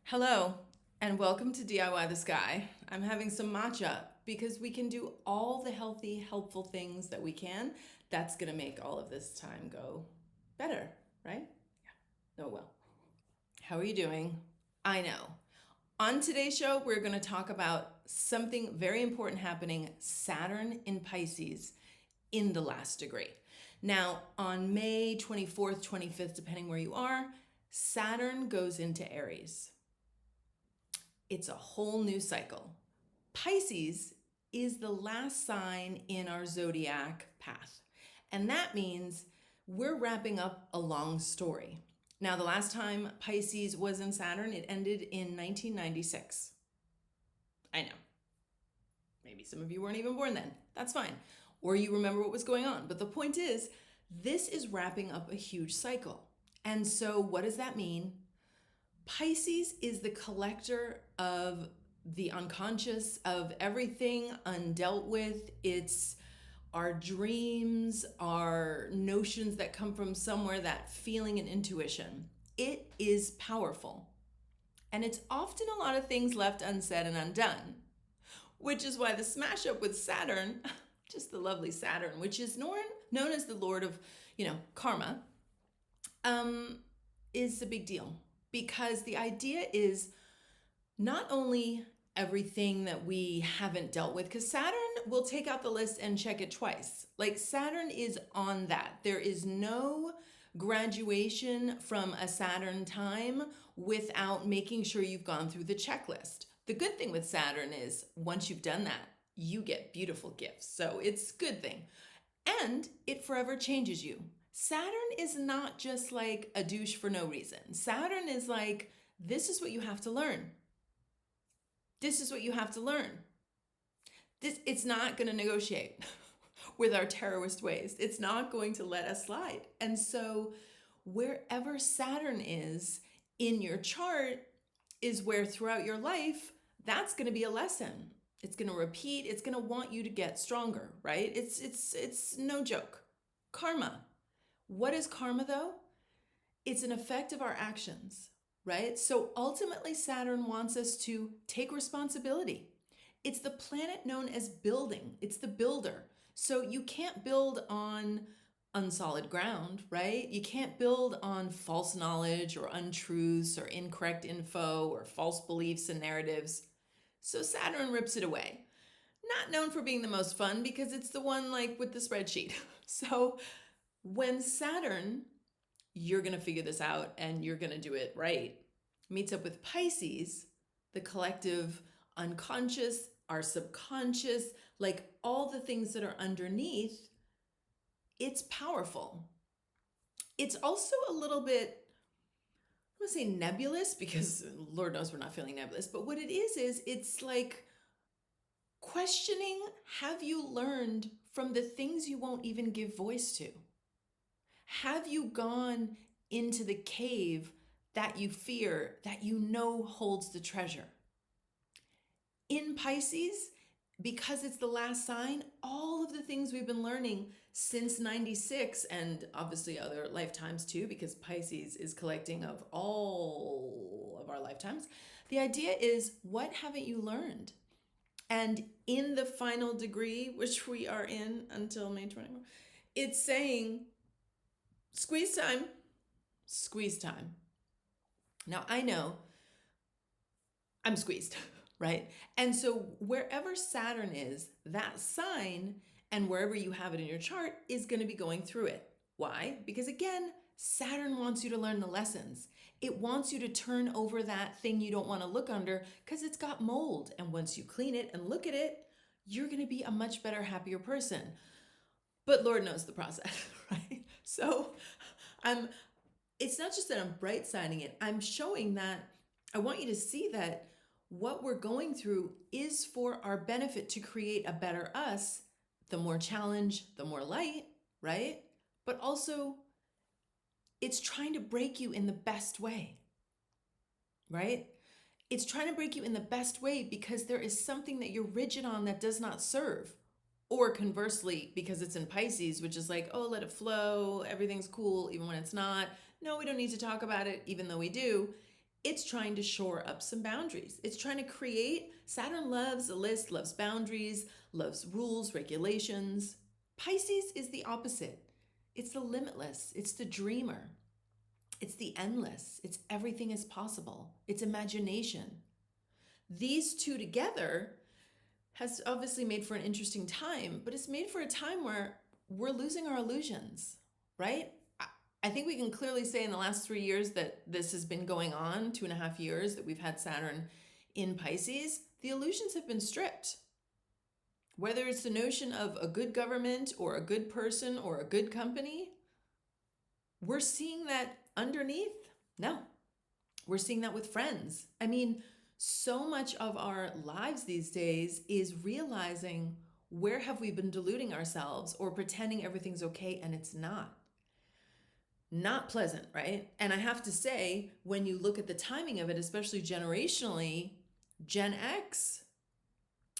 Hello, and welcome to DIY the Sky. I'm having some matcha because we can do all the healthy, helpful things that we can. That's going to make all of this time go better, right? Yeah. Oh, well. How are you doing? I know. On today's show, we're going to talk about something very important happening Saturn in Pisces in the last degree. Now, on May 24th, 25th, depending where you are, Saturn goes into Aries. It's a whole new cycle. Pisces is the last sign in our zodiac path. And that means we're wrapping up a long story. Now, the last time Pisces was in Saturn, it ended in 1996. I know. Maybe some of you weren't even born then. That's fine. Or you remember what was going on. But the point is, this is wrapping up a huge cycle. And so, what does that mean? Pisces is the collector of the unconscious, of everything undealt with. It's our dreams, our notions that come from somewhere, that feeling and intuition. It is powerful. And it's often a lot of things left unsaid and undone, which is why the smash up with Saturn, just the lovely Saturn, which is known as the Lord of, karma, is a big deal. Because the idea is not only everything that we haven't dealt with, because Saturn will take out the list and check it twice. Like Saturn is on that. There is no graduation from a Saturn time without making sure you've gone through the checklist. The good thing with Saturn is once you've done that, you get beautiful gifts. So it's a good thing. And it forever changes you. Saturn is not just like a douche for no reason. Saturn is like, this is what you have to learn. This is what you have to learn. It's not going to negotiate with our terrorist ways. It's not going to let us slide. And so wherever Saturn is in your chart is where throughout your life, that's going to be a lesson. It's going to repeat. It's going to want you to get stronger, right? It's no joke. Karma. What is karma though? It's an effect of our actions, right? So ultimately, Saturn wants us to take responsibility. It's the planet known as building. It's the builder. So you can't build on unsolid ground, right? You can't build on false knowledge or untruths or incorrect info or false beliefs and narratives. So Saturn rips it away. Not known for being the most fun because it's the one like with the spreadsheet. So when Saturn, you're going to figure this out and you're going to do it right, meets up with Pisces, the collective unconscious, our subconscious, like all the things that are underneath, it's powerful. It's also a little bit, I'm going to say nebulous because Lord knows we're not feeling nebulous, but what it is it's like questioning, have you learned from the things you won't even give voice to? Have you gone into the cave that you fear, that you know holds the treasure? In Pisces, because it's the last sign, all of the things we've been learning since 96 and obviously other lifetimes too, because Pisces is collecting of all of our lifetimes. The idea is, what haven't you learned? And in the final degree, which we are in until May 21, it's saying, squeeze time, squeeze time. Now I know I'm squeezed, right? And so wherever Saturn is, that sign, and wherever you have it in your chart, is going to be going through it. Why? Because again, Saturn wants you to learn the lessons. It wants you to turn over that thing you don't want to look under because it's got mold. And once you clean it and look at it, you're going to be a much better, happier person. But Lord knows the process, right? So it's not just that I'm bright siding it. I'm showing that I want you to see that what we're going through is for our benefit to create a better us. The more challenge, the more light, right? But also it's trying to break you in the best way, right? It's trying to break you in the best way because there is something that you're rigid on that does not serve. Or conversely, because it's in Pisces, which is like, oh, let it flow. Everything's cool, even when it's not. No, we don't need to talk about it, even though we do. It's trying to shore up some boundaries. It's trying to create, Saturn loves a list, loves boundaries, loves rules, regulations. Pisces is the opposite. It's the limitless, it's the dreamer, it's the endless, it's everything is possible, it's imagination. These two together has obviously made for an interesting time, but it's made for a time where we're losing our illusions, right? I think we can clearly say in the last 3 years that this has been going on, 2.5 years that we've had Saturn in Pisces, the illusions have been stripped. Whether it's the notion of a good government or a good person or a good company, we're seeing that underneath. No, we're seeing that with friends. I mean, so much of our lives these days is realizing, where have we been deluding ourselves or pretending everything's okay and it's not. Not pleasant, right? And I have to say, when you look at the timing of it, especially generationally, Gen X,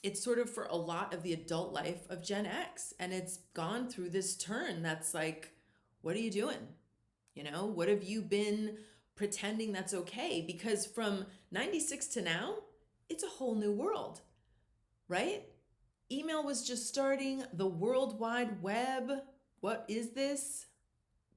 it's sort of for a lot of the adult life of Gen X. And it's gone through this turn that's like, what are you doing? You know, what have you been pretending that's okay? Because from 96 to now, it's a whole new world, right? Email was just starting, the World Wide Web. What is this?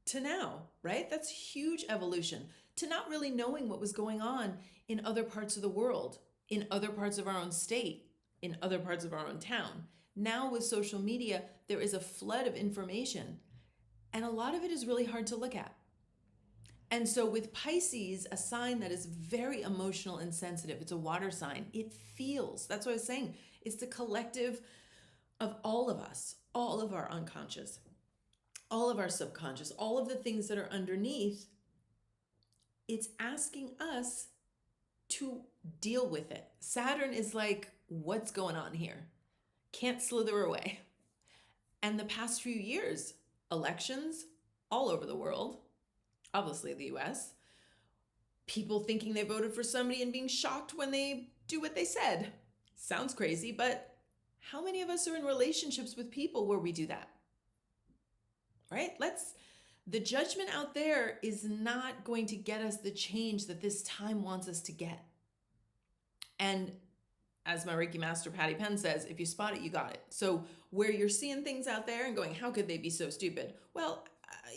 To now, right? That's huge evolution. To not really knowing what was going on in other parts of the world, in other parts of our own state, in other parts of our own town. Now with social media, there is a flood of information, and a lot of it is really hard to look at. And so with Pisces, a sign that is very emotional and sensitive, it's a water sign. It feels, that's what I was saying, it's the collective of all of us, all of our unconscious, all of our subconscious, all of the things that are underneath. It's asking us to deal with it. Saturn is like, what's going on here? Can't slither away. And the past few years, elections all over the world, obviously the US, people thinking they voted for somebody and being shocked when they do what they said. Sounds crazy, but how many of us are in relationships with people where we do that? Right? The judgment out there is not going to get us the change that this time wants us to get. And as my Reiki master Patty Penn says, if you spot it, you got it. So where you're seeing things out there and going, how could they be so stupid? Well,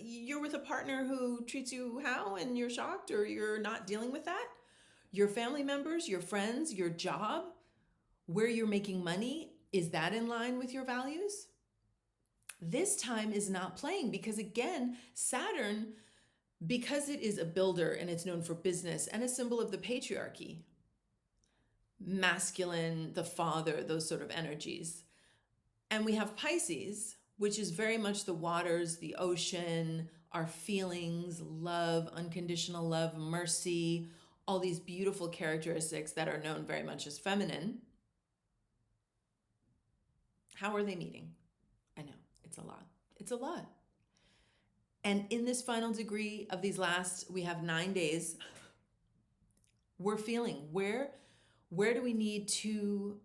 you're with a partner who treats you how, and you're shocked, or you're not dealing with that. Your family members, your friends, your job, where you're making money, is that in line with your values? This time is not playing, because again, Saturn, because it is a builder and it's known for business and a symbol of the patriarchy, masculine, the father, those sort of energies. And we have Pisces, which is very much the waters, the ocean, our feelings, love, unconditional love, mercy, all these beautiful characteristics that are known very much as feminine. How are they meeting? I know, it's a lot. It's a lot. And in this final degree of these last, we have 9 days, we're feeling where do we need to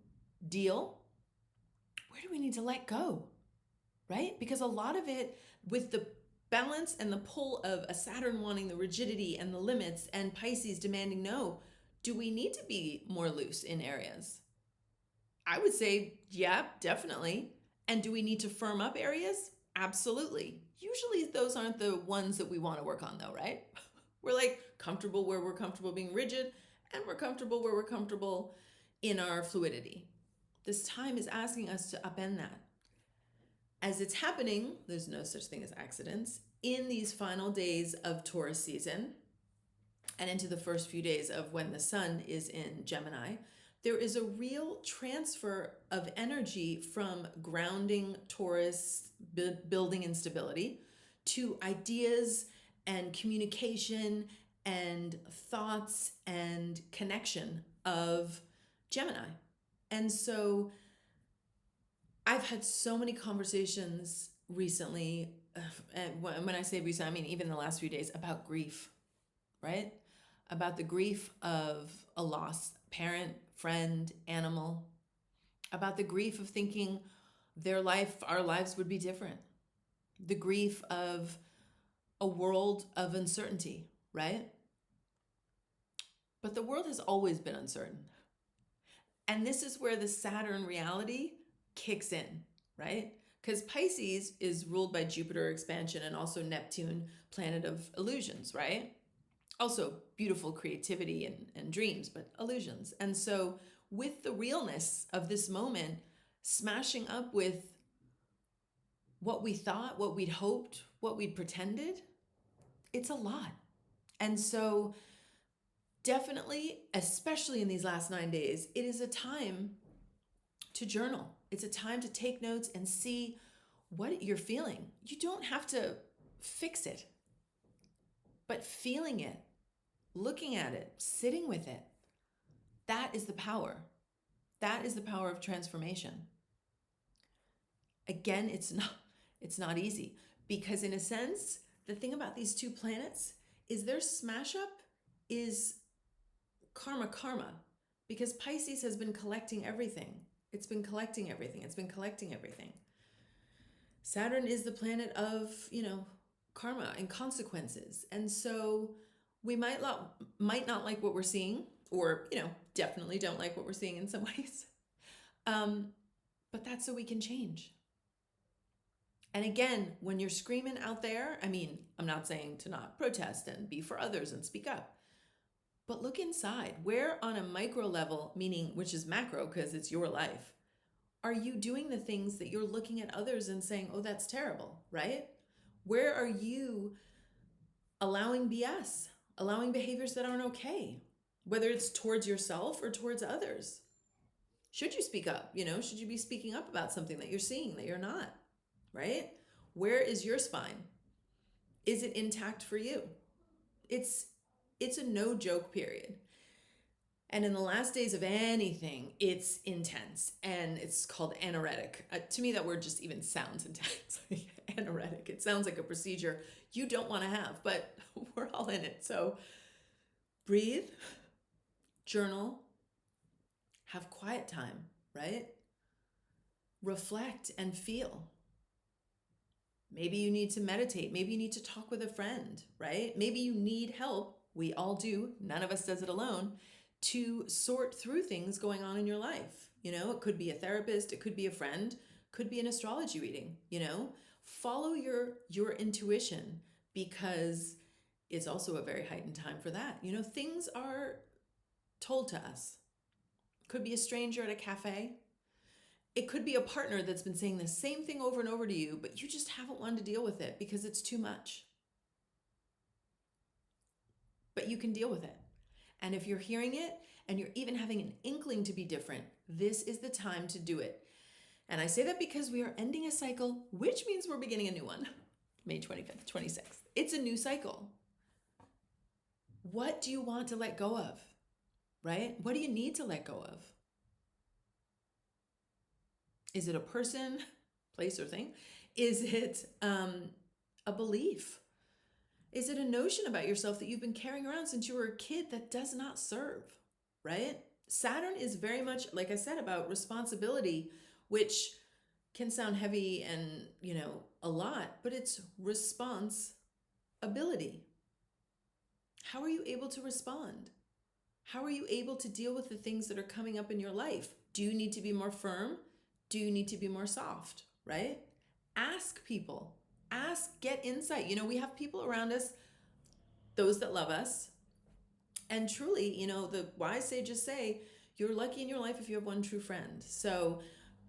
deal? Where do we need to let go? Right? Because a lot of it, with the balance and the pull of a Saturn wanting the rigidity and the limits, and Pisces demanding no, do we need to be more loose in areas? I would say, yeah, definitely. And do we need to firm up areas? Absolutely. Usually those aren't the ones that we want to work on though, right? We're like comfortable where we're comfortable being rigid, and we're comfortable where we're comfortable in our fluidity. This time is asking us to upend that. As it's happening, there's no such thing as accidents, in these final days of Taurus season and into the first few days of when the sun is in Gemini, there is a real transfer of energy from grounding Taurus, building instability, to ideas and communication and thoughts and connection of Gemini. And so I've had so many conversations recently, and when I say recent, I mean even the last few days, about grief, right? About the grief of a lost parent, friend, animal, about the grief of thinking our lives would be different, the grief of a world of uncertainty, right? But the world has always been uncertain. And this is where the Saturn reality kicks in, right? Because Pisces is ruled by Jupiter expansion and also Neptune, planet of illusions, right? Also beautiful creativity and dreams, but illusions. And so with the realness of this moment, smashing up with what we thought, what we'd hoped, what we'd pretended, it's a lot. And so definitely, especially in these last 9 days, it is a time to journal. It's a time to take notes and see what you're feeling. You don't have to fix it, but feeling it, looking at it, sitting with it, that is the power. That is the power of transformation. Again, it's not easy, because in a sense, the thing about these two planets is their smash up is karma, because Pisces has been collecting everything. It's been collecting everything. It's been collecting everything. Saturn is the planet of, karma and consequences. And so we might not like what we're seeing, or, definitely don't like what we're seeing in some ways. But that's so we can change. And again, when you're screaming out there, I'm not saying to not protest and be for others and speak up, but look inside. Where on a micro level, meaning which is macro because it's your life, are you doing the things that you're looking at others and saying, oh, that's terrible, right? Where are you allowing BS, allowing behaviors that aren't okay, whether it's towards yourself or towards others? Should you speak up? Should you be speaking up about something that you're seeing that you're not, right? Where is your spine? Is it intact for you? It's a no joke period. And in the last days of anything, it's intense, and it's called anoretic. To me, that word just even sounds intense. Anoretic. It sounds like a procedure you don't want to have, but we're all in it. So breathe, journal, have quiet time, right? Reflect and feel. Maybe you need to meditate. Maybe you need to talk with a friend, right? Maybe you need help. We all do. None of us does it alone, to sort through things going on in your life. It could be a therapist, it could be a friend, could be an astrology reading. Follow your intuition, because it's also a very heightened time for that. Things are told to us. Could be a stranger at a cafe. It could be a partner that's been saying the same thing over and over to you, but you just haven't wanted to deal with it because it's too much. But you can deal with it. And if you're hearing it and you're even having an inkling to be different, this is the time to do it. And I say that because we are ending a cycle, which means we're beginning a new one. May 25th, 26th. It's a new cycle. What do you want to let go of, right? What do you need to let go of? Is it a person, place, or thing? Is it a belief? Is it a notion about yourself that you've been carrying around since you were a kid that does not serve, right? Saturn is very much, like I said, about responsibility, which can sound heavy and, a lot, but it's responsibility. How are you able to respond? How are you able to deal with the things that are coming up in your life? Do you need to be more firm? Do you need to be more soft, right? Ask people. Get insight. We have people around us, those that love us. And truly, the wise sages say, you're lucky in your life if you have one true friend. So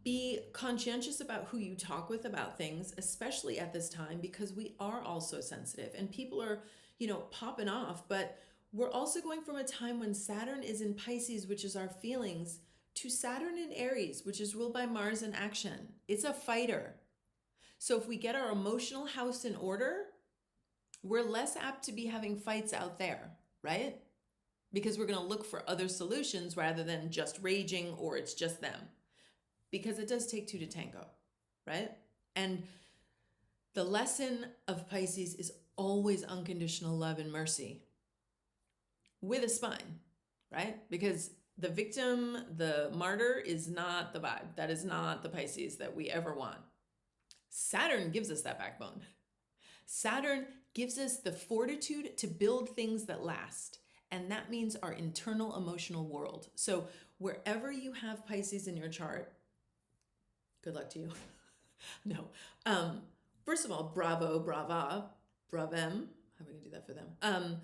be conscientious about who you talk with about things, especially at this time, because we are all so sensitive and people are, popping off. But we're also going from a time when Saturn is in Pisces, which is our feelings, to Saturn in Aries, which is ruled by Mars in action. It's a fighter. So if we get our emotional house in order, we're less apt to be having fights out there, right? Because we're going to look for other solutions rather than just raging or it's just them. Because it does take two to tango, right? And the lesson of Pisces is always unconditional love and mercy with a spine, right? Because the victim, the martyr is not the vibe. That is not the Pisces that we ever want. Saturn gives us that backbone. Saturn gives us the fortitude to build things that last. And that means our internal emotional world. So wherever you have Pisces in your chart, good luck to you. No. First of all, bravo, brava, bravem. How are we gonna do that for them?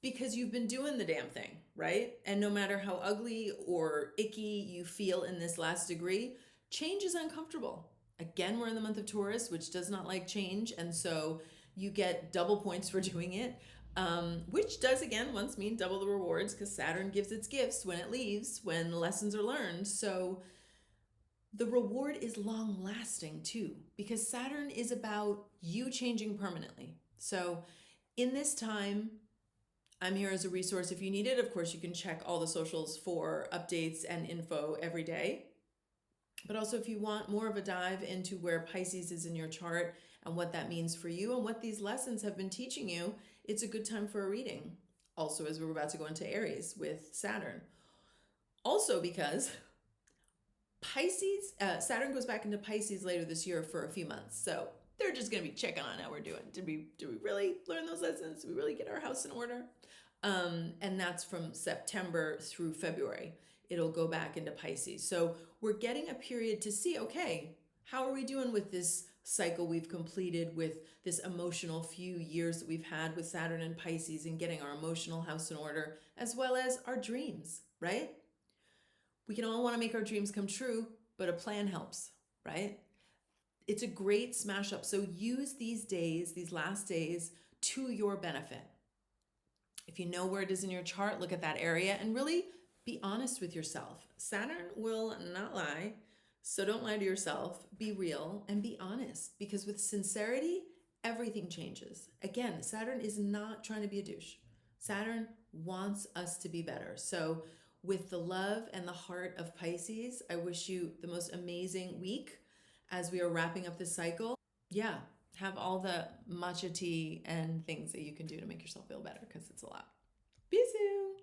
Because you've been doing the damn thing, right? And no matter how ugly or icky you feel in this last degree, change is uncomfortable. Again, we're in the month of Taurus, which does not like change. And so you get double points for doing it, which does, again, once mean double the rewards because Saturn gives its gifts when it leaves, when lessons are learned. So the reward is long lasting too, because Saturn is about you changing permanently. So in this time, I'm here as a resource if you need it. Of course, you can check all the socials for updates and info every day. But also, if you want more of a dive into where Pisces is in your chart and what that means for you and what these lessons have been teaching you, it's a good time for a reading. Also, as we're about to go into Aries with Saturn. Also, because Saturn goes back into Pisces later this year for a few months. So they're just going to be checking on how we're doing. Did we really learn those lessons? Did we really get our house in order? And that's from September through February. It'll go back into Pisces. So we're getting a period to see, okay, how are we doing with this cycle we've completed, with this emotional few years that we've had with Saturn and Pisces, and getting our emotional house in order, as well as our dreams, right? We can all want to make our dreams come true, but a plan helps, right? It's a great smash up. So use these days, these last days, to your benefit. If you know where it is in your chart, look at that area and really be honest with yourself. Saturn will not lie, so don't lie to yourself. Be real and be honest, because with sincerity, everything changes. Again, Saturn is not trying to be a douche. Saturn wants us to be better. So with the love and the heart of Pisces, I wish you the most amazing week as we are wrapping up this cycle. Yeah, have all the matcha tea and things that you can do to make yourself feel better, because it's a lot. Bisous!